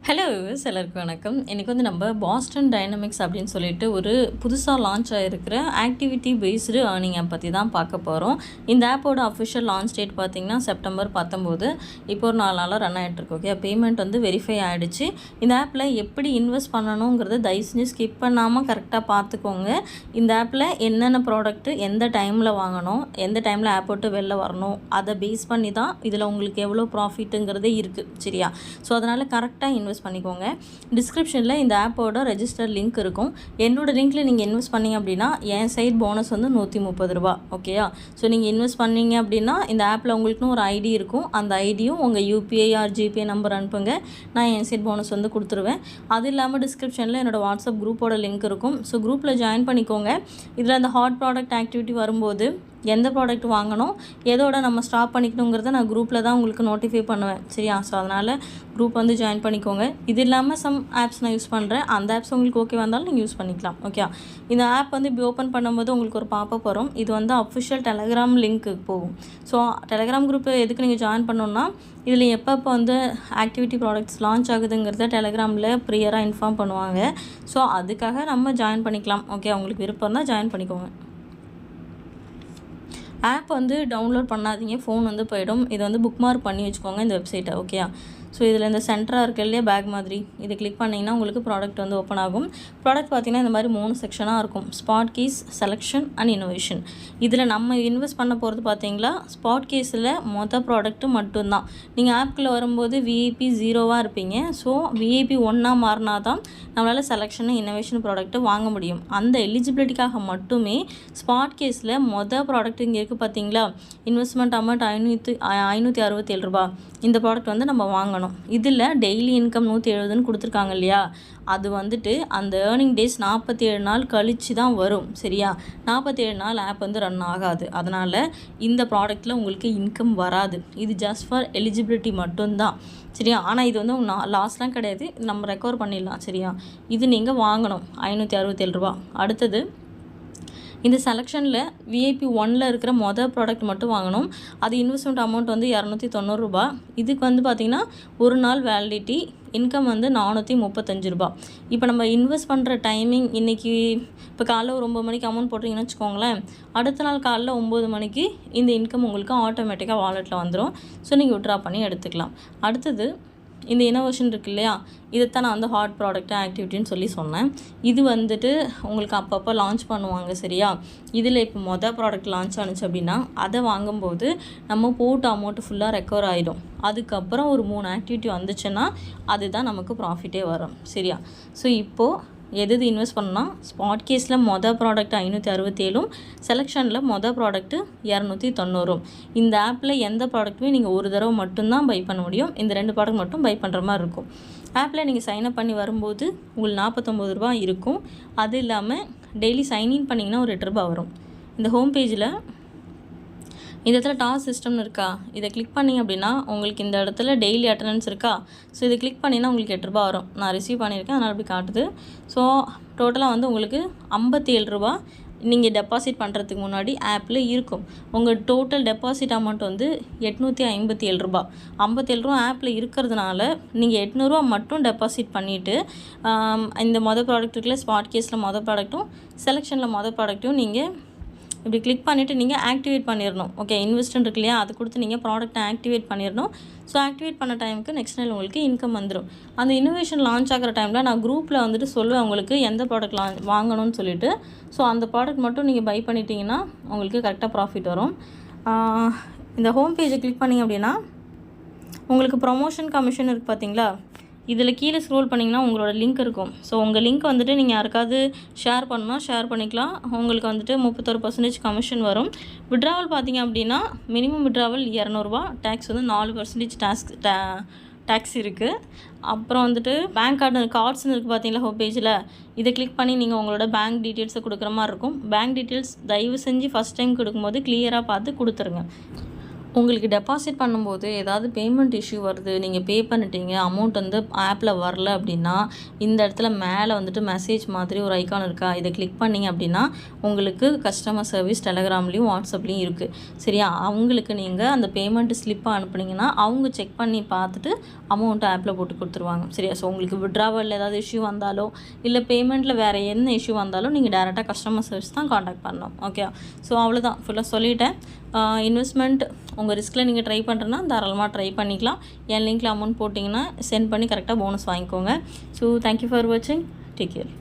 Hello எல்லாருக்கும் வணக்கம். இன்றைக்கி நம்ம பாஸ்டன் டைனமிக்ஸ் அப்படின்னு சொல்லிட்டு ஒரு புதுசாக லான்ச் ஆகிருக்கிற ஆக்டிவிட்டி பேஸ்டு ஏர்னிங் ஆப் பற்றி தான் பார்க்க போகிறோம். இந்த ஆப்போட அஃபிஷியல் லான்ச் டேட் பார்த்திங்கன்னா செப்டம்பர் 19. இப்போ ஒரு 4 நாளாக ரன் ஆகிட்டுருக்கு. ஓகே, பேமெண்ட் வெரிஃபை ஆகிடுச்சு. இந்த ஆப்பில் எப்படி இன்வெஸ்ட் பண்ணணுங்கிறத தயவு செஞ்சு ஸ்கிப் பண்ணாமல் கரெக்டாக பார்த்துக்கோங்க. இந்த ஆப்பில் என்னென்ன ப்ராடக்ட்டு எந்த டைமில் வாங்கணும், எந்த டைமில் ஆப் விட்டு வெளில வரணும், அதை பேஸ் பண்ணி தான் இதில் உங்களுக்கு எவ்வளோ ப்ராஃபிட்டுங்கிறதே இருக்குது. சரியா? ஸோ அதனால் கரெக்டாக இன்வெஸ்ட் பண்ணிக்கோங்க. டிஸ்கிரிப்ஷனில் இந்த ஆப்போட ரெஜிஸ்டர் லிங்க் இருக்கும். என்னோட லிங்க்கில் நீங்கள் இன்வெஸ்ட் பண்ணிங்க அப்படின்னா என் சைட் போனஸ் 130 ரூபா. ஓகேயா? ஸோ நீங்கள் இன்வெஸ்ட் பண்ணீங்க அப்படின்னா இந்த ஆப்பில் உங்களுக்குன்னு ஒரு ஐடி இருக்கும். அந்த ஐடியும் உங்கள் யூபிஐ ஆர் ஜிபே நம்பர் அனுப்புங்க. நான் என் சைட் போனஸ் கொடுத்துருவேன். அது இல்லாமல் டிஸ்கிரிப்ஷனில் என்னோடய வாட்ஸ்அப் குரூப்போட லிங்க் இருக்கும். ஸோ குரூப்பில் ஜாயின் பண்ணிக்கோங்க. இதில் அந்த ஹாட் ப்ராடக்ட் ஆக்டிவிட்டி வரும்போது எந்த ப்ராடக்ட் வாங்கணும், எதோட நம்ம ஸ்டாப் பண்ணிக்கணுங்கிறத நான் குரூப்பில் தான் உங்களுக்கு நோட்டிஃபை பண்ணுவேன். சரியா? ஸோ அதனால் குரூப் ஜாயின் பண்ணிக்கோங்க. இது இல்லாமல் சம் ஆப்ஸ் நான் யூஸ் பண்ணுறேன். அந்த ஆப்ஸ் உங்களுக்கு ஓகே வந்தாலும் நீங்கள் யூஸ் பண்ணிக்கலாம். ஓகே, இந்த ஆப் இப்படி ஓப்பன் பண்ணும்போது உங்களுக்கு ஒரு பாப்பப் வரும். இது அஃபிஷியல் டெலகிராம் லிங்க்கு போகும். ஸோ டெலகிராம் குரூப்பு எதுக்கு நீங்கள் ஜாயின் பண்ணணுன்னா, இதில் எப்போ ஆக்டிவிட்டி ப்ராடக்ட்ஸ் லான்ச் ஆகுதுங்கிறத டெலகிராமில் ப்ரியராக இன்ஃபார்ம் பண்ணுவாங்க. ஸோ அதுக்காக நம்ம ஜாயின் பண்ணிக்கலாம். ஓகே, உங்களுக்கு விருப்பம் தான் ஜாயின் பண்ணிக்கோங்க. ஆப் டவுன்லோட் பண்ணாதீங்க, ஃபோன் போயிடும். இது புக் மார்க் பண்ணி வச்சுக்கோங்க இந்த வெப்சைட்டை. ஓகே, ஸோ இதில் இந்த சென்டராக இருக்குது இல்லையா, பேக் மாதிரி, இதை கிளிக் பண்ணிங்கன்னா உங்களுக்கு ப்ராடக்ட் ஓப்பன் ஆகும். ப்ராடக்ட் பார்த்திங்கன்னா இந்த மாதிரி 3 செக்ஷனாக இருக்கும். Spot case, selection and innovation. இதில் நம்ம இன்வெஸ்ட் பண்ண போகிறது பார்த்தீங்களா, ஸ்பாட் கேஸில் ப்ராடக்ட்டு மட்டும்தான். நீங்கள் ஆப்புக்குள்ளே வரும்போது விஐபி 0வாக இருப்பீங்க. ஸோ விஐபி 1ஆக மாறினா தான் நம்மளால் செலெக்ஷன் இன்னோவேஷன் ப்ராடக்ட்டு வாங்க முடியும். அந்த எலிஜிபிலிட்டிக்காக மட்டுமே ஸ்பாட் கேஸில் ப்ராடக்ட் இங்கே இருக்குது பார்த்தீங்களா, இன்வெஸ்ட்மெண்ட் அமௌண்ட் 567 ரூபா. இந்த ப்ராடக்ட் நம்ம வாங்கணும். இதில் டெய்லி இன்கம் 170ன்னு கொடுத்துருக்காங்க இல்லையா, அது அந்த ஏர்னிங் டேஸ் 47 நாள் கழித்து தான் வரும். சரியா? 47 நாள் ஆப் ரன் ஆகாது. அதனால் இந்த ப்ராடக்ட்டில் உங்களுக்கு இன்கம் வராது. இது ஜஸ்ட் ஃபார் எலிஜிபிலிட்டி மட்டும்தான். சரியா? ஆனால் இது லாஸ்லாம் கிடையாது. இது நம்ம ரெக்கவர் பண்ணிடலாம். சரியா? இது நீங்கள் வாங்கணும் 567 ரூபா. அடுத்தது இந்த செலெக்ஷனில் விஐபி 1ல் இருக்கிற ப்ராடக்ட் மட்டும் வாங்கணும். அது இன்வெஸ்ட்மெண்ட் அமௌண்ட் 290 ரூபா. இதுக்கு பார்த்திங்கன்னா ஒரு நாள் வேலிடிட்டி, இன்கம் 435 ரூபா. இப்போ நம்ம இன்வெஸ்ட் பண்ணுற டைமிங் இன்றைக்கி இப்போ காலைல ஒரு 9 மணிக்கு அமௌண்ட் போட்டிங்கன்னு வச்சுக்கோங்களேன், அடுத்த நாள் காலைல 9 மணிக்கு இந்த இன்கம் உங்களுக்கு ஆட்டோமேட்டிக்காக வாலெட்டில் வந்துடும். ஸோ நீங்கள் விட்ரா பண்ணி எடுத்துக்கலாம். அடுத்தது இந்த இன்னோவேஷன் இருக்குது இல்லையா, இதைத்தான் நான் ஹாட் ப்ராடக்ட் ஆக்டிவிட்டின்னு சொன்னேன். இது உங்களுக்கு அப்பப்போ லான்ச் பண்ணுவாங்க. சரியா? இதில் இப்போ ப்ராடக்ட் லான்ச் ஆனிச்சு அப்படின்னா அதை வாங்கும்போது நம்ம போட்ட அமௌண்ட்டு ஃபுல்லாக ரெக்கவர் ஆகிடும். அதுக்கப்புறம் ஒரு 3 ஆக்டிவிட்டி வந்துச்சுன்னா அதுதான் நமக்கு ப்ராஃபிட்டே வரும். சரியா? ஸோ இப்போது எது இன்வெஸ்ட் பண்ணால் ஸ்பாட் கேஸில் ப்ராடக்ட் 567, செலெக்ஷனில் ப்ராடக்ட்டு 290. இந்த ஆப்பில் எந்த ப்ராடக்ட்டுமே நீங்கள் ஒரு தடவை மட்டும்தான் பை பண்ண முடியும். இந்த 2 ப்ராடக்ட் மட்டும் பை பண்ணுற மாதிரி இருக்கும். ஆப்பில் நீங்கள் சைன்அப் பண்ணி வரும்போது உங்களுக்கு 49 ரூபா இருக்கும். அது இல்லாமல் டெய்லி சைன்இன் பண்ணிங்கன்னா ஒரு 8 ரூபா வரும். இந்த ஹோம் பேஜில் இந்த இடத்துல டாஸ்க் சிஸ்டம்னு இருக்கா, இதை கிளிக் பண்ணிங்க அப்படின்னா உங்களுக்கு இந்த இடத்துல டெய்லி அட்டண்டன்ஸ் இருக்கா. ஸோ இதை கிளிக் பண்ணிங்கன்னா உங்களுக்கு 8 ரூபா வரும். நான் ரிசீவ் பண்ணியிருக்கேன், அதனால் அப்படி காட்டுது. ஸோ டோட்டலாக உங்களுக்கு 57 ரூபா நீங்கள் டெபாசிட் பண்ணுறதுக்கு முன்னாடி ஆப்பில் இருக்கும். உங்கள் டோட்டல் டெபாசிட் அமௌண்ட் 857 ரூபா. 57 ரூபா ஆப்பில் இருக்கிறதுனால நீங்கள் 800 ரூபா மட்டும் டெபாசிட் பண்ணிவிட்டு இந்த ப்ராடக்ட் இருக்குல்ல, ஸ்பாட் கேஸில் ப்ராடக்ட்டும் செலெக்ஷனில் ப்ராடக்ட்டும் நீங்கள் இப்படி கிளிக் பண்ணிவிட்டு நீங்கள் ஆக்டிவேட் பண்ணிடணும். ஓகே, இன்வெஸ்ட்மெண்ட் இருக்கு இல்லையா, அது கொடுத்து நீங்கள் ப்ராடக்ட்டை ஆக்டிவேட் பண்ணிடணும். ஸோ ஆக்டிவேட் பண்ண டைமுக்கு நெக்ஸ்ட் நாள் உங்களுக்கு இன்கம் வந்துடும். அந்த இன்னோவேஷன் லான்ச் ஆகிற டைமில் நான் குரூப்பில் சொல்லுவேன் உங்களுக்கு எந்த ப்ராடக்ட் வாங்கணும்னு சொல்லிட்டு. ஸோ அந்த ப்ராடக்ட் மட்டும் நீங்கள் பை பண்ணிட்டீங்கன்னா உங்களுக்கு கரெக்டாக ப்ராஃபிட் வரும். இந்த ஹோம் பேஜை கிளிக் பண்ணிங்க அப்படின்னா உங்களுக்கு ப்ரொமோஷன் கமிஷன் இருக்குது பார்த்தீங்களா, இதில் கீழே ஸ்க்ரோல் பண்ணிங்கன்னா உங்களோட லிங்க் இருக்கும். ஸோ உங்கள் லிங்க் நீங்கள் யாருக்காவது ஷேர் பண்ணால் ஷேர் பண்ணிக்கலாம். உங்களுக்கு 31% கமிஷன் வரும். விட்ராவல் பார்த்திங்க அப்படின்னா மினிமம் விட்ராவல் 200 ரூபா. டேக்ஸ் 4% டேக்ஸ் இருக்குது. அப்புறம் பேங்க் கார்ட்ஸ்னு இருக்குது பார்த்தீங்களா ஹோம் பேஜில், இதை கிளிக் பண்ணி நீங்கள் உங்களோட பேங்க் டீட்டெயில்ஸை கொடுக்குற மாதிரி இருக்கும். பேங்க் டீட்டெயில்ஸ் தயவு செஞ்சு ஃபஸ்ட் டைம் கொடுக்கும்போது கிளியராக பார்த்து கொடுத்துருங்க. உங்களுக்கு டெபாசிட் பண்ணும்போது ஏதாவது பேமெண்ட் இஷ்யூ வருது, நீங்கள் பே பண்ணிட்டீங்க, அமௌண்ட் வந்து ஆப்பில் வரல அப்படின்னா, இந்த இடத்துல மேலே வந்துட்டு மெசேஜ் மாதிரி ஒரு ஐக்கான் இருக்கா, இதை கிளிக் பண்ணிங்க அப்படின்னா உங்களுக்கு கஸ்டமர் சர்வீஸ் டெலகிராம்லேயும் வாட்ஸ்அப்லேயும் இருக்குது. சரியா? அவங்களுக்கு நீங்கள் அந்த பேமெண்ட் ஸ்லிப்பை அனுப்புனீங்கன்னா அவங்க செக் பண்ணி பார்த்துட்டு அமௌண்ட்டை ஆப்பில் போட்டு கொடுத்துருவாங்க. சரியா? ஸோ உங்களுக்கு விட்ராவலில் ஏதாவது இஷ்யூ வந்தாலோ இல்லை பேமெண்ட்டில் வேறு என்ன இஷ்யூ வந்தாலும் நீங்கள் டேரெக்டாக கஸ்டமர் சர்வீஸ் தான் காண்டாக்ட் பண்ணணும். ஓகே, ஸோ அவ்வளோதான், ஃபுல்லாக சொல்லிட்டேன். இன்வெஸ்ட்மெண்ட் உங்கள் ரிஸ்கில் நீங்கள் ட்ரை பண்ணுறேன்னா தாராளமாக ட்ரை பண்ணிக்கலாம். என் லிங்க்கில் அமௌண்ட் போட்டிங்கன்னா சென்ட் பண்ணி கரெக்டாக போனஸ் வாங்கிக்கோங்க. ஸோ தேங்க்யூ ஃபார் வாட்சிங். Take care.